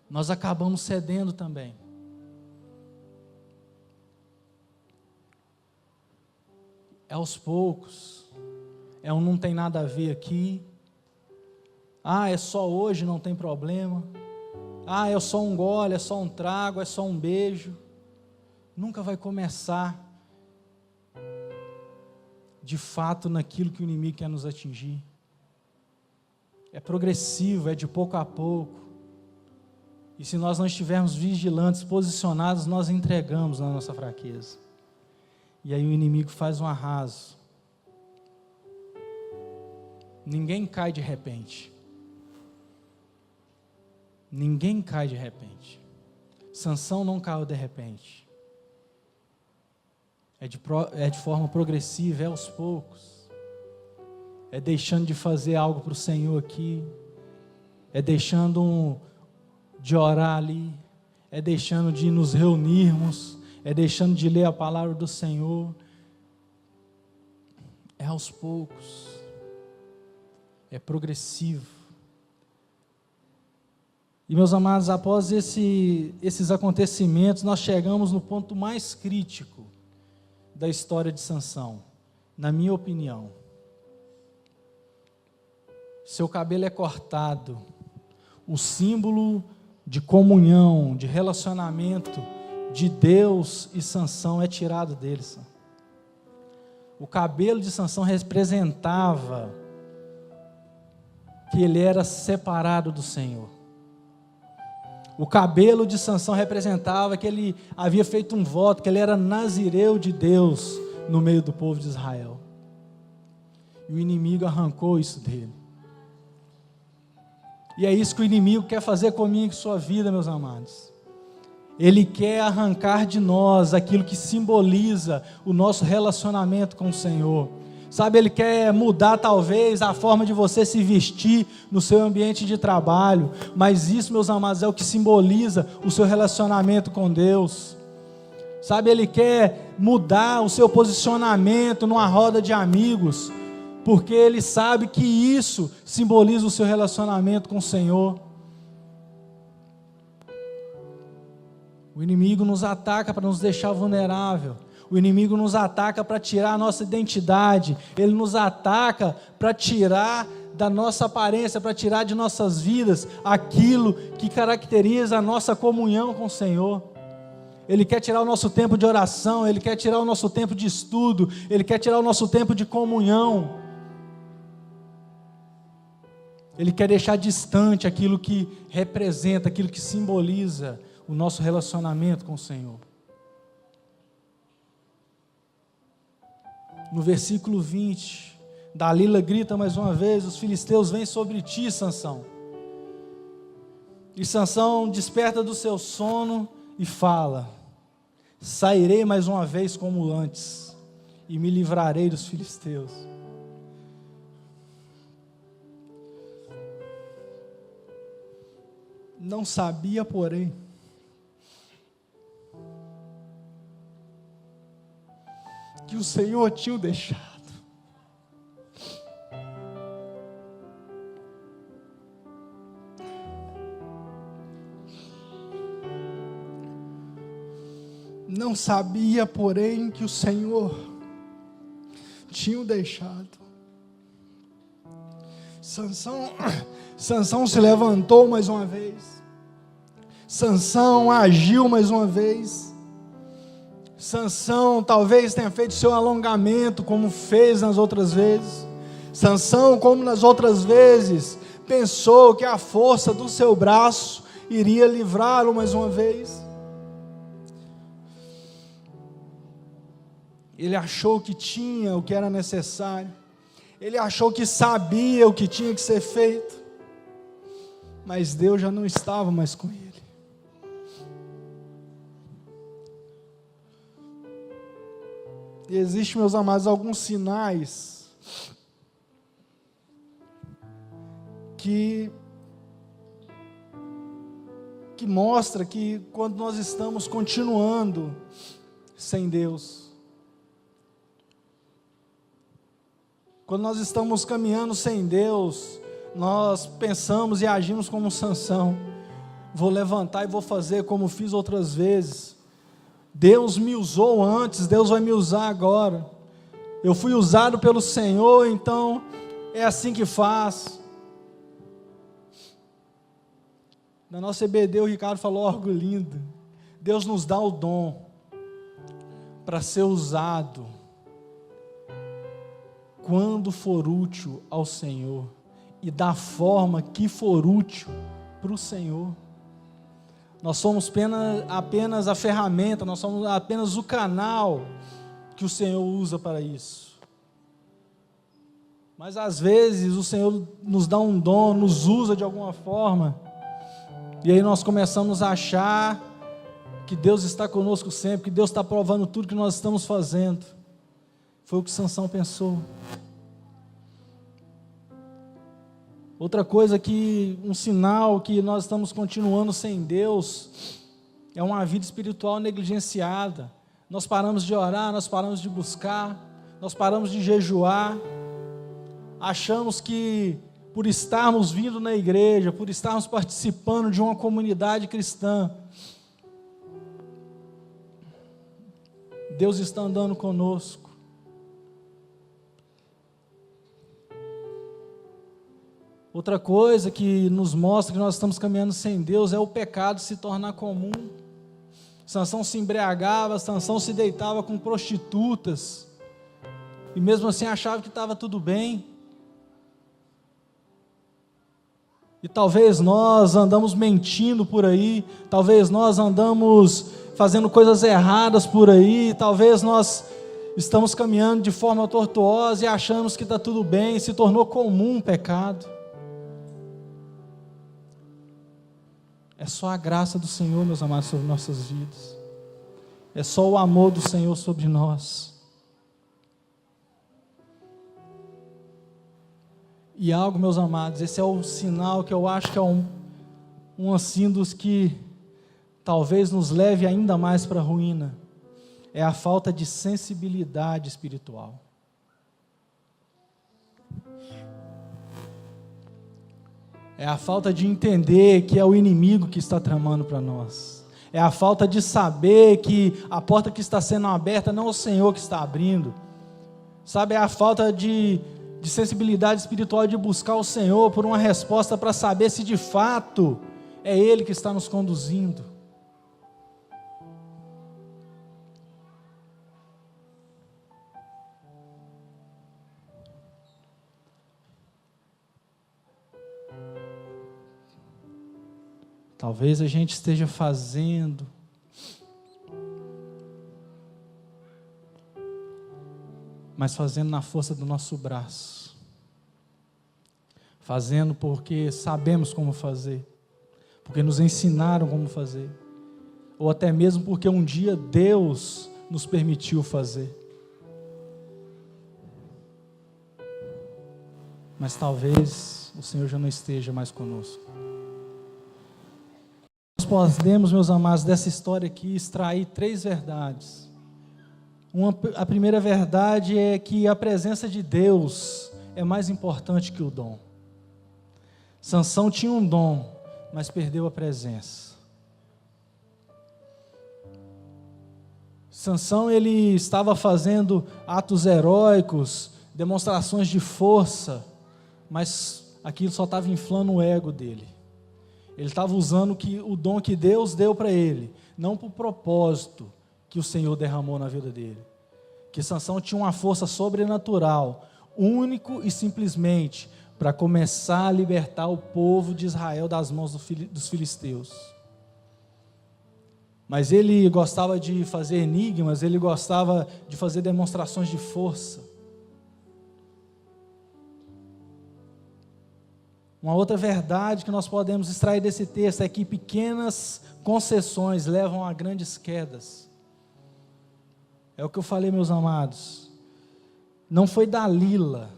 nós acabamos cedendo também. É aos poucos. É um não tem nada a ver aqui. Ah, é só hoje, não tem problema. Ah, é só um gole, é só um trago, é só um beijo. Nunca vai começar de fato naquilo que o inimigo quer nos atingir. É progressivo, é de pouco a pouco. E se nós não estivermos vigilantes, posicionados, nós entregamos na nossa fraqueza. E aí o inimigo faz um arraso. Ninguém cai de repente. Ninguém cai de repente. Sansão não caiu de repente. É de forma progressiva, é aos poucos. É deixando de fazer algo para o Senhor aqui. É deixando de orar ali. É deixando de nos reunirmos. É deixando de ler a palavra do Senhor. É aos poucos. É progressivo. E, meus amados, após esses acontecimentos, nós chegamos no ponto mais crítico da história de Sansão, na minha opinião. Seu cabelo é cortado, o símbolo de comunhão, de relacionamento de Deus e Sansão é tirado dele. O cabelo de Sansão representava que ele era separado do Senhor. O cabelo de Sansão representava que ele havia feito um voto, que ele era nazireu de Deus no meio do povo de Israel. E o inimigo arrancou isso dele. E é isso que o inimigo quer fazer comigo e com sua vida, meus amados. Ele quer arrancar de nós aquilo que simboliza o nosso relacionamento com o Senhor. Sabe, ele quer mudar talvez a forma de você se vestir no seu ambiente de trabalho, mas isso, meus amados, é o que simboliza o seu relacionamento com Deus. Sabe, ele quer mudar o seu posicionamento numa roda de amigos, porque ele sabe que isso simboliza o seu relacionamento com o Senhor. O inimigo nos ataca para nos deixar vulnerável. O inimigo nos ataca para tirar a nossa identidade. Ele nos ataca para tirar da nossa aparência, para tirar de nossas vidas aquilo que caracteriza a nossa comunhão com o Senhor. Ele quer tirar o nosso tempo de oração, ele quer tirar o nosso tempo de estudo, ele quer tirar o nosso tempo de comunhão. Ele quer deixar distante aquilo que representa, aquilo que simboliza o nosso relacionamento com o Senhor. No versículo 20, Dalila grita mais uma vez: os filisteus vêm sobre ti, Sansão. E Sansão desperta do seu sono e fala: sairei mais uma vez como antes, e me livrarei dos filisteus. Não sabia, porém, que o Senhor tinha o deixado. Não sabia, porém, que o Senhor tinha o deixado. Sansão se levantou mais uma vez. Sansão agiu mais uma vez. Sansão talvez tenha feito seu alongamento como fez nas outras vezes. Sansão, como nas outras vezes, pensou que a força do seu braço iria livrá-lo mais uma vez. Ele achou que tinha o que era necessário. Ele achou que sabia o que tinha que ser feito. Mas Deus já não estava mais com ele. E existem, meus amados, alguns sinais que mostra que quando nós estamos continuando sem Deus, quando nós estamos caminhando sem Deus, nós pensamos e agimos como Sansão: vou levantar e vou fazer como fiz outras vezes. Deus me usou antes, Deus vai me usar agora. Eu fui usado pelo Senhor, então é assim que faz. Na nossa EBD, o Ricardo falou algo lindo. Deus nos dá o dom para ser usado quando for útil ao Senhor e da forma que for útil para o Senhor. Nós somos apenas a ferramenta, nós somos apenas o canal que o Senhor usa para isso. Mas às vezes o Senhor nos dá um dom, nos usa de alguma forma, e aí nós começamos a achar que Deus está conosco sempre, que Deus está provando tudo que nós estamos fazendo. Foi o que Sansão pensou. Outra coisa um sinal que nós estamos continuando sem Deus, é uma vida espiritual negligenciada. Nós paramos de orar, nós paramos de buscar, nós paramos de jejuar. Achamos que por estarmos vindo na igreja, por estarmos participando de uma comunidade cristã. Deus está andando conosco. Outra coisa que nos mostra que nós estamos caminhando sem Deus é o pecado se tornar comum. Sansão se embriagava, Sansão se deitava com prostitutas, e mesmo assim achava que estava tudo bem. E talvez nós andamos mentindo por aí, talvez nós andamos fazendo coisas erradas por aí, talvez nós estamos caminhando de forma tortuosa e achamos que está tudo bem, se tornou comum o pecado. É só a graça do Senhor, meus amados, sobre nossas vidas. É só o amor do Senhor sobre nós. E algo, meus amados, esse é o sinal que eu acho que é um assim dos que talvez nos leve ainda mais para a ruína. É a falta de sensibilidade espiritual. É a falta de entender que é o inimigo que está tramando para nós. É a falta de saber que a porta que está sendo aberta não é o Senhor que está abrindo. Sabe, é a falta de sensibilidade espiritual de buscar o Senhor por uma resposta para saber se de fato é Ele que está nos conduzindo. Talvez a gente esteja fazendo mas fazendo na força do nosso braço, fazendo porque sabemos como fazer, porque nos ensinaram como fazer, ou até mesmo porque um dia Deus nos permitiu fazer. Mas talvez o Senhor já não esteja mais conosco. Nós podemos, meus amados, dessa história aqui, extrair 3 verdades. A primeira verdade é que a presença de Deus é mais importante que o dom. Sansão tinha um dom, mas perdeu a presença. Sansão, ele estava fazendo atos heróicos, demonstrações de força, mas aquilo só estava inflando o ego dele. Ele estava usando o dom que Deus deu para ele, não para o propósito que o Senhor derramou na vida dele. Que Sansão tinha uma força sobrenatural, único e simplesmente para começar a libertar o povo de Israel das mãos dos filisteus. Mas ele gostava de fazer enigmas, ele gostava de fazer demonstrações de força. Uma outra verdade que nós podemos extrair desse texto é que pequenas concessões levam a grandes quedas. É o que eu falei, meus amados. Não foi Dalila.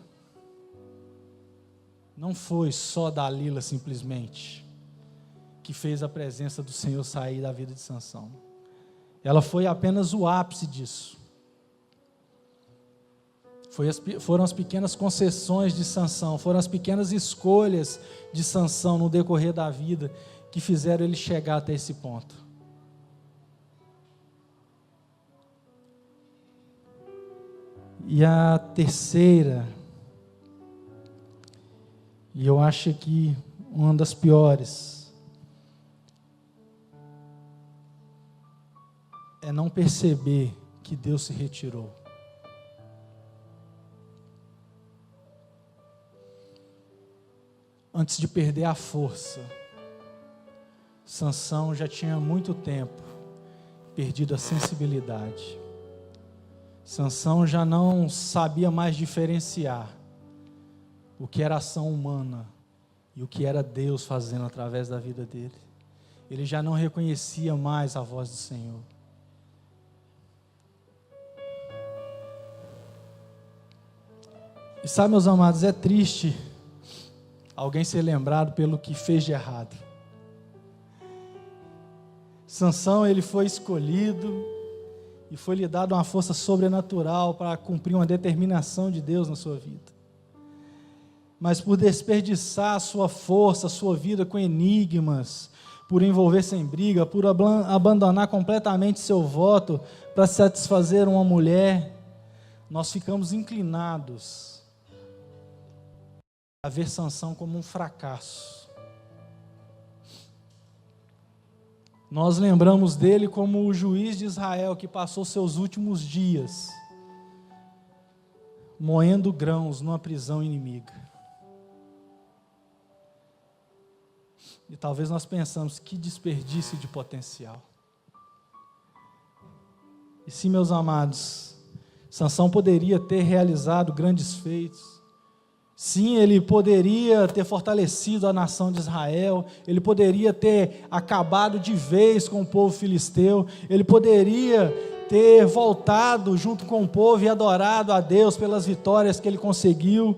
Não foi só Dalila simplesmente que fez a presença do Senhor sair da vida de Sansão. Ela foi apenas o ápice disso. Foram as pequenas concessões de Sansão, foram as pequenas escolhas de Sansão no decorrer da vida que fizeram ele chegar até esse ponto. E a terceira, e eu acho que uma das piores, é não perceber que Deus se retirou. Antes de perder a força, Sansão já tinha há muito tempo perdido a sensibilidade. Sansão já não sabia mais diferenciar o que era ação humana e o que era Deus fazendo através da vida dele. Ele já não reconhecia mais a voz do Senhor. E sabe, meus amados, é triste alguém ser lembrado pelo que fez de errado. Sansão, ele foi escolhido e foi lhe dado uma força sobrenatural para cumprir uma determinação de Deus na sua vida. mas por desperdiçar a sua força, a sua vida com enigmas, por envolver-se em briga, por abandonar completamente seu voto para satisfazer uma mulher, nós ficamos inclinados a ver Sansão como um fracasso. Nós lembramos dele como o juiz de Israel que passou seus últimos dias moendo grãos numa prisão inimiga. E talvez nós pensamos, que desperdício de potencial. E sim, meus amados, Sansão poderia ter realizado grandes feitos. Sim, ele poderia ter fortalecido a nação de Israel, ele poderia ter acabado de vez com o povo filisteu, ele poderia ter voltado junto com o povo e adorado a Deus pelas vitórias que ele conseguiu.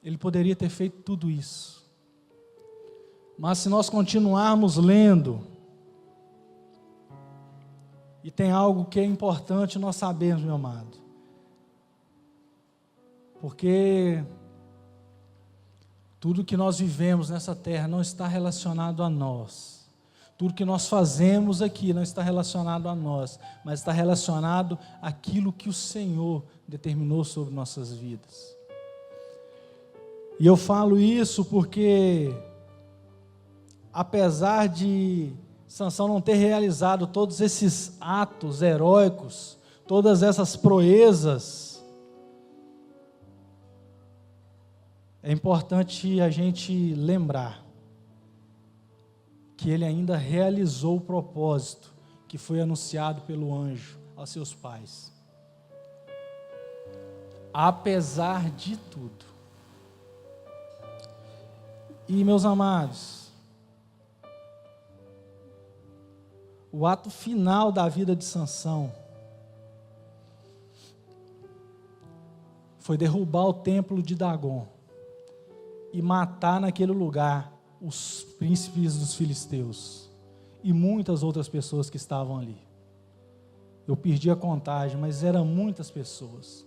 Ele poderia ter feito tudo isso. Mas se nós continuarmos lendo, e tem algo que é importante nós sabermos, meu amado, porque tudo que nós vivemos nessa terra não está relacionado a nós, tudo que nós fazemos aqui não está relacionado a nós, mas está relacionado àquilo que o Senhor determinou sobre nossas vidas. E eu falo isso porque, apesar de Sansão não ter realizado todos esses atos heróicos, todas essas proezas, é importante a gente lembrar que ele ainda realizou o propósito que foi anunciado pelo anjo aos seus pais. Apesar de tudo. E, meus amados, o ato final da vida de Sansão foi derrubar o templo de Dagon e matar naquele lugar os príncipes dos filisteus e muitas outras pessoas que estavam ali. Eu perdi a contagem, mas eram muitas pessoas.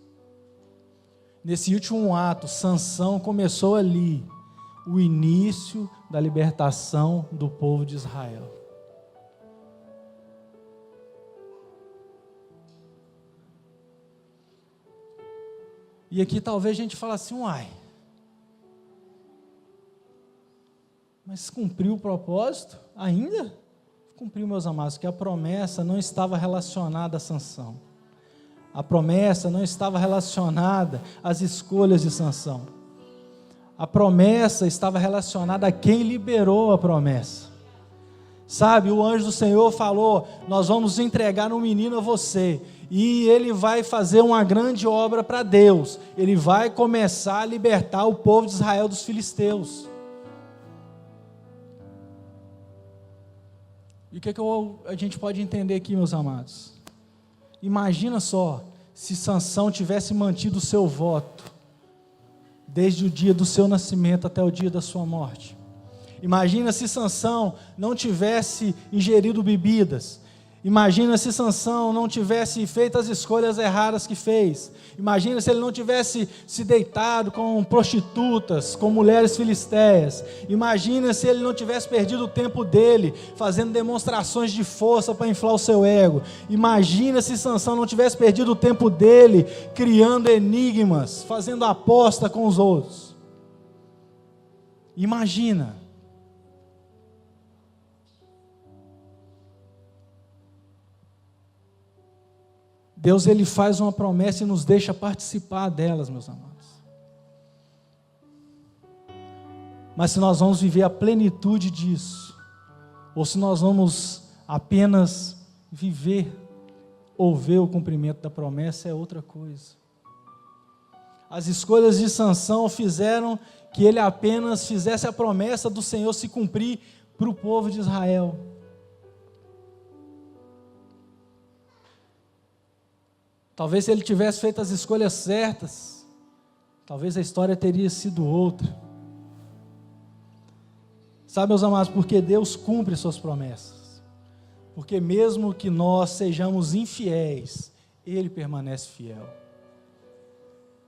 Nesse último ato, Sansão começou ali o início da libertação do povo de Israel. E aqui talvez a gente fale assim, uai, mas cumpriu o propósito? Ainda? Cumpriu, meus amados, que a promessa não estava relacionada a Sansão. A promessa não estava relacionada às escolhas de Sansão. A promessa estava relacionada a quem liberou a promessa. Sabe, o anjo do Senhor falou, nós vamos entregar um menino a você, e ele vai fazer uma grande obra para Deus. Ele vai começar a libertar o povo de Israel dos filisteus. E o que a gente pode entender aqui, meus amados? Imagina só, se Sansão tivesse mantido o seu voto, desde o dia do seu nascimento até o dia da sua morte. Imagina se Sansão não tivesse ingerido bebidas. Imagina se Sansão não tivesse feito as escolhas erradas que fez. Imagina se ele não tivesse se deitado com prostitutas, com mulheres filisteias. Imagina se ele não tivesse perdido o tempo dele fazendo demonstrações de força para inflar o seu ego. Imagina se Sansão não tivesse perdido o tempo dele criando enigmas, fazendo aposta com os outros. Imagina. Deus, Ele faz uma promessa e nos deixa participar delas, meus amados. Mas se nós vamos viver a plenitude disso, ou se nós vamos apenas viver ou ver o cumprimento da promessa, é outra coisa. As escolhas de Sansão fizeram que ele apenas fizesse a promessa do Senhor se cumprir para o povo de Israel. Talvez se ele tivesse feito as escolhas certas, talvez a história teria sido outra. Sabe, meus amados, porque Deus cumpre suas promessas. Porque mesmo que nós sejamos infiéis, Ele permanece fiel.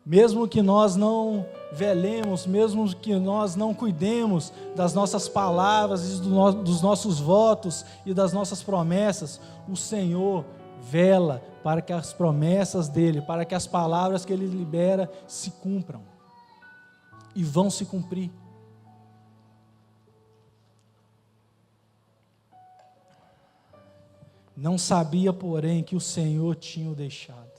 Mesmo que nós não velemos, mesmo que nós não cuidemos das nossas palavras, dos nossos votos e das nossas promessas, o Senhor vela para que as promessas dele, para que as palavras que ele libera se cumpram. E vão se cumprir. Não sabia, porém, que o Senhor tinha o deixado.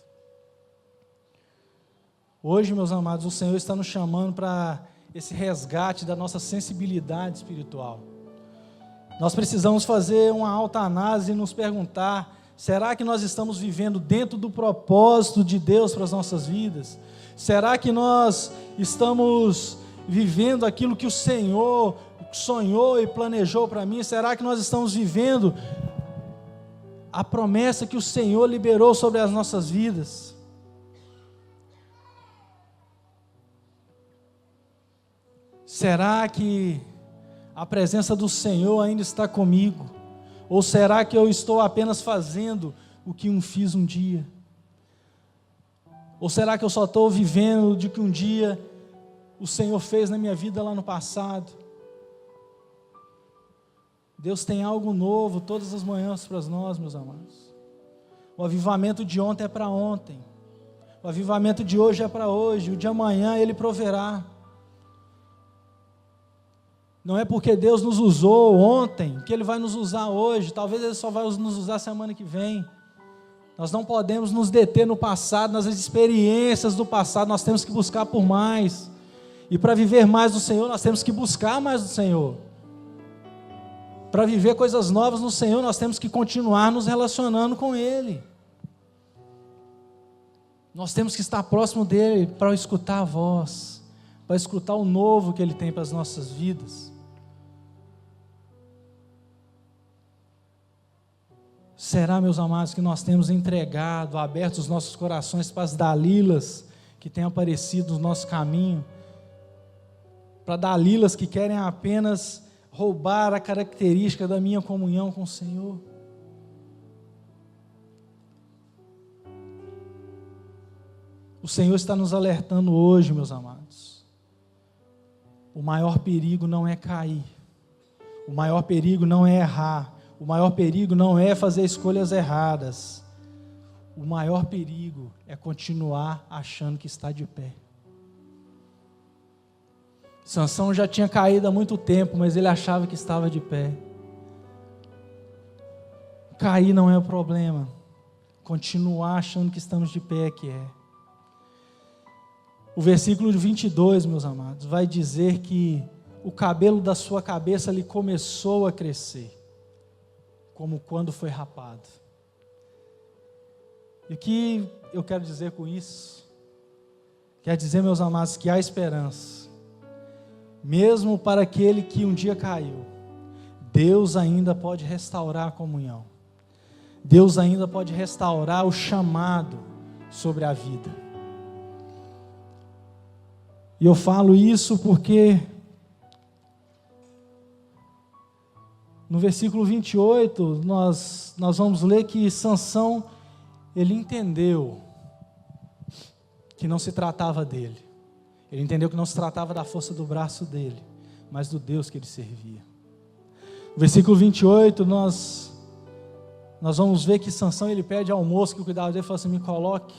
Hoje, meus amados, o Senhor está nos chamando para esse resgate da nossa sensibilidade espiritual. Nós precisamos fazer uma autoanálise e nos perguntar: será que nós estamos vivendo dentro do propósito de Deus para as nossas vidas? Será que nós estamos vivendo aquilo que o Senhor sonhou e planejou para mim? Será que nós estamos vivendo a promessa que o Senhor liberou sobre as nossas vidas? Será que a presença do Senhor ainda está comigo? Ou será que eu estou apenas fazendo o que fiz um dia? Ou será que eu só estou vivendo de que um dia o Senhor fez na minha vida lá no passado? Deus tem algo novo todas as manhãs para nós, meus amados. O avivamento de ontem é para ontem. O avivamento de hoje é para hoje. O de amanhã Ele proverá. Não é porque Deus nos usou ontem que Ele vai nos usar hoje. Talvez Ele só vai nos usar semana que vem. Nós não podemos nos deter no passado, nas experiências do passado. Nós temos que buscar por mais. E para viver mais do Senhor, nós temos que buscar mais do Senhor. Para viver coisas novas no Senhor, nós temos que continuar nos relacionando com Ele. Nós temos que estar próximo dEle para escutar a voz, para escutar o novo que Ele tem para as nossas vidas. Será, meus amados, que nós temos entregado, aberto os nossos corações para as Dalilas que têm aparecido no nosso caminho, para Dalilas que querem apenas roubar a característica da minha comunhão com o Senhor? O Senhor está nos alertando hoje, meus amados. O maior perigo não é cair. O maior perigo não é errar. O maior perigo não é fazer escolhas erradas. O maior perigo é continuar achando que está de pé. Sansão já tinha caído há muito tempo, mas ele achava que estava de pé. Cair não é o problema. Continuar achando que estamos de pé é que é. O versículo 22, meus amados, vai dizer que o cabelo da sua cabeça lhe começou a crescer, como quando foi rapado. E o que eu quero dizer com isso? Quer dizer, meus amados, que há esperança. Mesmo para aquele que um dia caiu, Deus ainda pode restaurar a comunhão. Deus ainda pode restaurar o chamado sobre a vida. E eu falo isso porque no versículo 28, nós vamos ler que Sansão, ele entendeu que não se tratava dele. Ele entendeu que não se tratava da força do braço dele, mas do Deus que ele servia. No versículo 28, nós vamos ver que Sansão, ele pede ao moço que cuidava dele, fala assim: me coloque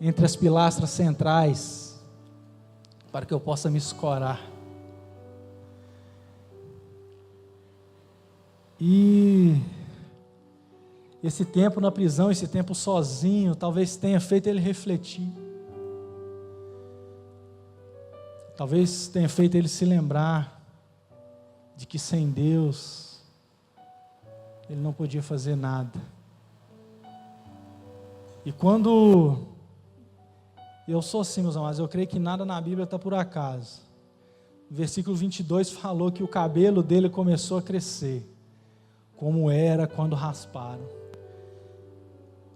entre as pilastras centrais, para que eu possa me escorar. E esse tempo na prisão, esse tempo sozinho, talvez tenha feito ele refletir. Talvez tenha feito ele se lembrar de que sem Deus ele não podia fazer nada. E quando eu sou assim, meus amados, eu creio que nada na Bíblia está por acaso. O versículo 22 falou que o cabelo dele começou a crescer, como era quando rasparam.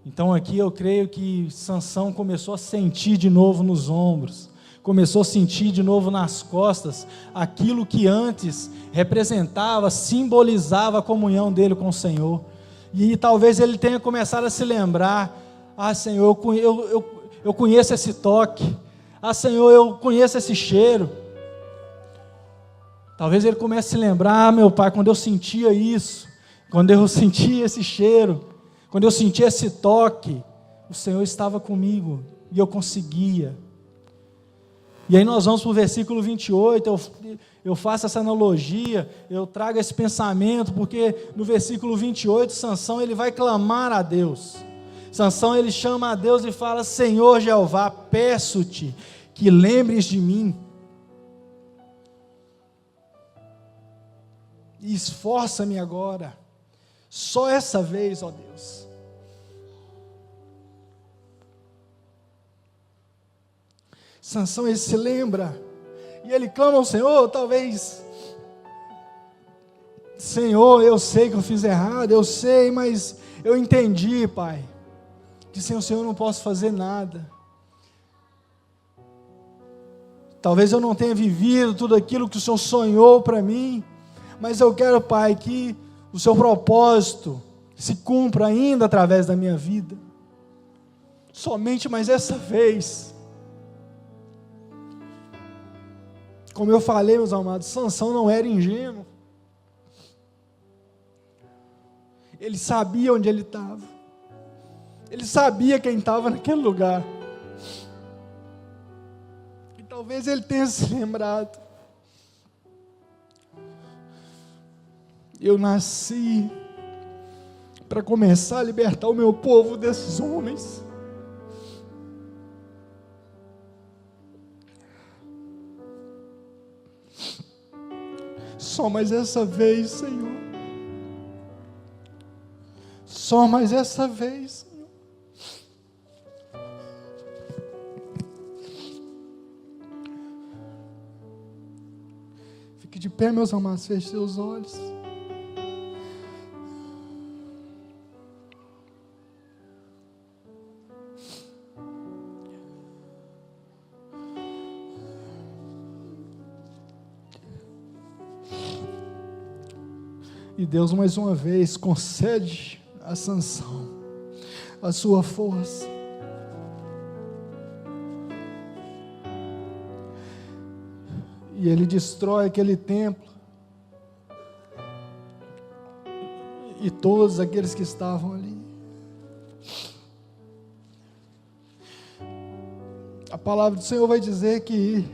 Então aqui eu creio que Sansão começou a sentir de novo nos ombros, começou a sentir de novo nas costas, aquilo que antes representava, simbolizava a comunhão dele com o Senhor. E talvez ele tenha começado a se lembrar: ah, Senhor, eu conheço esse toque. Ah, Senhor, eu conheço esse cheiro. Talvez ele comece a se lembrar: ah, meu Pai, quando eu sentia isso, quando eu sentia esse cheiro, quando eu sentia esse toque, o Senhor estava comigo e eu conseguia. E aí nós vamos para o versículo 28, eu faço essa analogia, eu trago esse pensamento, porque no versículo 28, Sansão ele vai clamar a Deus. Sansão ele chama a Deus e fala: Senhor Jeová, peço-te que lembres de mim. E esforça-me agora, só essa vez, ó Deus. Sansão ele se lembra, e ele clama ao Senhor, talvez: Senhor, eu sei que eu fiz errado, eu sei, mas eu entendi, Pai, que sem o Senhor eu não posso fazer nada. Talvez eu não tenha vivido tudo aquilo que o Senhor sonhou para mim, mas eu quero, Pai, que o seu propósito se cumpra ainda através da minha vida. Somente mais essa vez. Como eu falei, meus amados, Sansão não era ingênuo. Ele sabia onde ele estava. Ele sabia quem estava naquele lugar. E talvez ele tenha se lembrado: eu nasci para começar a libertar o meu povo desses homens. Só mais essa vez, Senhor. Só mais essa vez, Senhor. Fique de pé, meus amados, feche seus olhos. E Deus mais uma vez concede a Sansão a sua força. E ele destrói aquele templo. E todos aqueles que estavam ali. A palavra do Senhor vai dizer que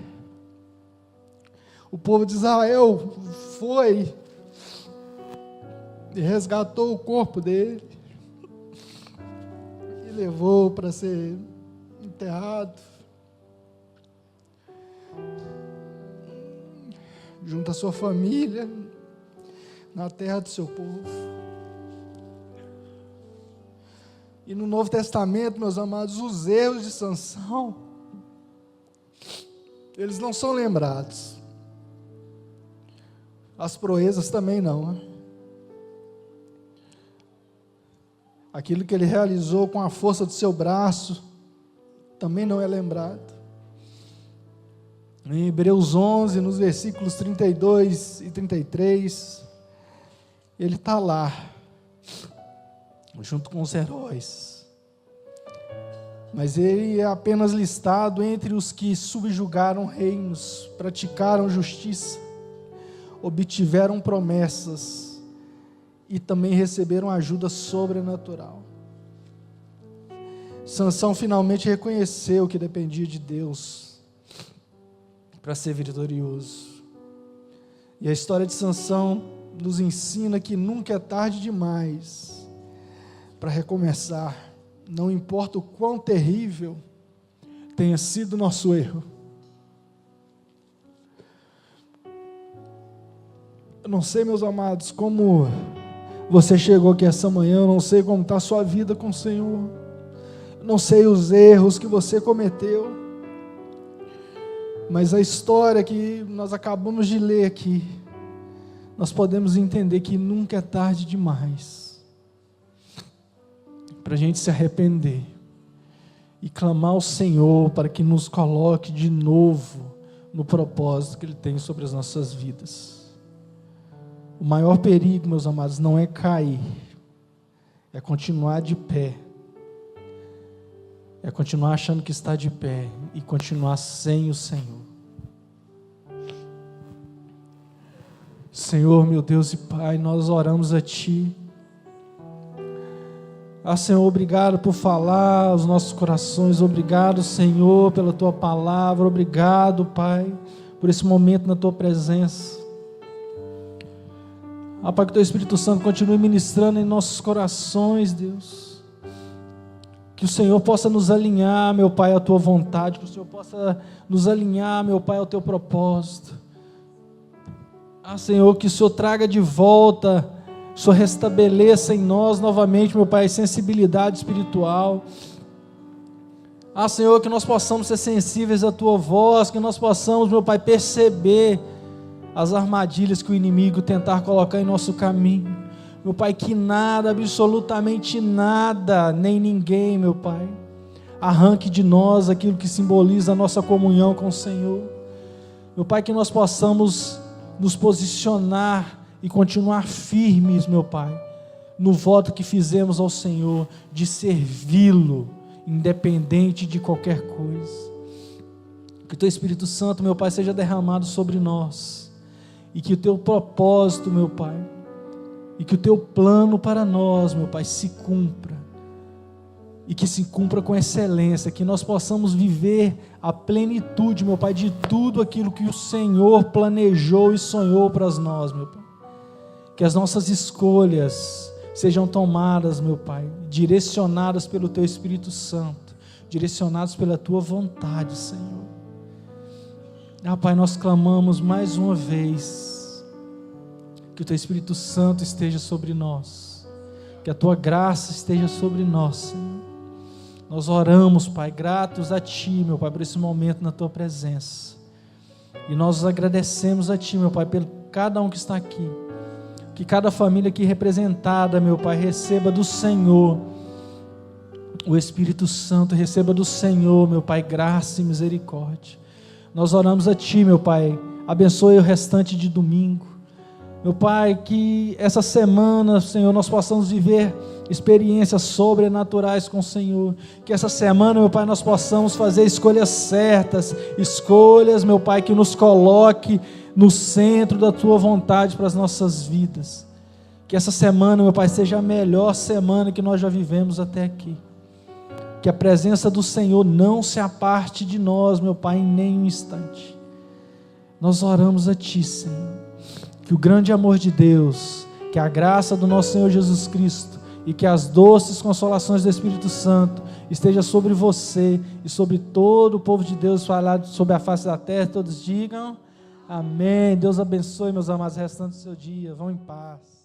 o povo de Israel foi e resgatou o corpo dele e levou para ser enterrado junto à sua família na terra do seu povo. E no Novo Testamento, meus amados, os erros de Sansão, eles não são lembrados. As proezas também não, né? Aquilo que ele realizou com a força do seu braço também não é lembrado. Em Hebreus 11, nos versículos 32 e 33, ele está lá, junto com os heróis. Mas ele é apenas listado entre os que subjugaram reinos, praticaram justiça, obtiveram promessas e também receberam ajuda sobrenatural. Sansão finalmente reconheceu que dependia de Deus para ser vitorioso. E a história de Sansão nos ensina que nunca é tarde demais para recomeçar, não importa o quão terrível tenha sido o nosso erro. Eu não sei, meus amados, como você chegou aqui essa manhã, eu não sei como está a sua vida com o Senhor, eu não sei os erros que você cometeu, mas a história que nós acabamos de ler aqui, nós podemos entender que nunca é tarde demais para a gente se arrepender e clamar ao Senhor para que nos coloque de novo no propósito que Ele tem sobre as nossas vidas. O maior perigo, meus amados, não é cair, é continuar de pé, é continuar achando que está de pé e continuar sem o Senhor. Senhor, meu Deus e Pai, nós oramos a Ti. Senhor, obrigado por falar aos nossos corações, obrigado, Senhor, pela Tua palavra, obrigado, Pai, por esse momento na Tua presença. Pai, que o Teu Espírito Santo continue ministrando em nossos corações, Deus, que o Senhor possa nos alinhar, meu Pai, à Tua vontade, que o Senhor possa nos alinhar, meu Pai, ao Teu propósito. Senhor, que o Senhor traga de volta, o Senhor restabeleça em nós novamente, meu Pai, sensibilidade espiritual. Senhor, que nós possamos ser sensíveis à Tua voz, que nós possamos, meu Pai, perceber as armadilhas que o inimigo tentar colocar em nosso caminho. Meu Pai, que nada, absolutamente nada, nem ninguém, meu Pai, arranque de nós aquilo que simboliza a nossa comunhão com o Senhor. Meu Pai, que nós possamos nos posicionar e continuar firmes, meu Pai, no voto que fizemos ao Senhor, de servi-lo, independente de qualquer coisa. Que o Teu Espírito Santo, meu Pai, seja derramado sobre nós, e que o Teu propósito, meu Pai, e que o Teu plano para nós, meu Pai, se cumpra, e que se cumpra com excelência, que nós possamos viver a plenitude, meu Pai, de tudo aquilo que o Senhor planejou e sonhou para nós, meu Pai. Que as nossas escolhas sejam tomadas, meu Pai, direcionadas pelo Teu Espírito Santo, direcionadas pela Tua vontade, Senhor. Pai, nós clamamos mais uma vez, que o Teu Espírito Santo esteja sobre nós, que a Tua graça esteja sobre nós, Senhor. Nós oramos, Pai, gratos a Ti, meu Pai, por esse momento na Tua presença, e nós agradecemos a Ti, meu Pai, por cada um que está aqui, que cada família aqui representada, meu Pai, receba do Senhor, o Espírito Santo receba do Senhor, meu Pai, graça e misericórdia. Nós oramos a Ti, meu Pai, abençoe o restante de domingo, meu Pai, que essa semana, Senhor, nós possamos viver experiências sobrenaturais com o Senhor, que essa semana, meu Pai, nós possamos fazer escolhas certas, escolhas, meu Pai, que nos coloque no centro da Tua vontade para as nossas vidas, que essa semana, meu Pai, seja a melhor semana que nós já vivemos até aqui, que a presença do Senhor não se aparte de nós, meu Pai, em nenhum instante. Nós oramos a Ti, Senhor, que o grande amor de Deus, que a graça do nosso Senhor Jesus Cristo e que as doces consolações do Espírito Santo esteja sobre você e sobre todo o povo de Deus falado sobre a face da terra. Todos digam amém. Deus abençoe, meus amados, restante do seu dia. Vão em paz.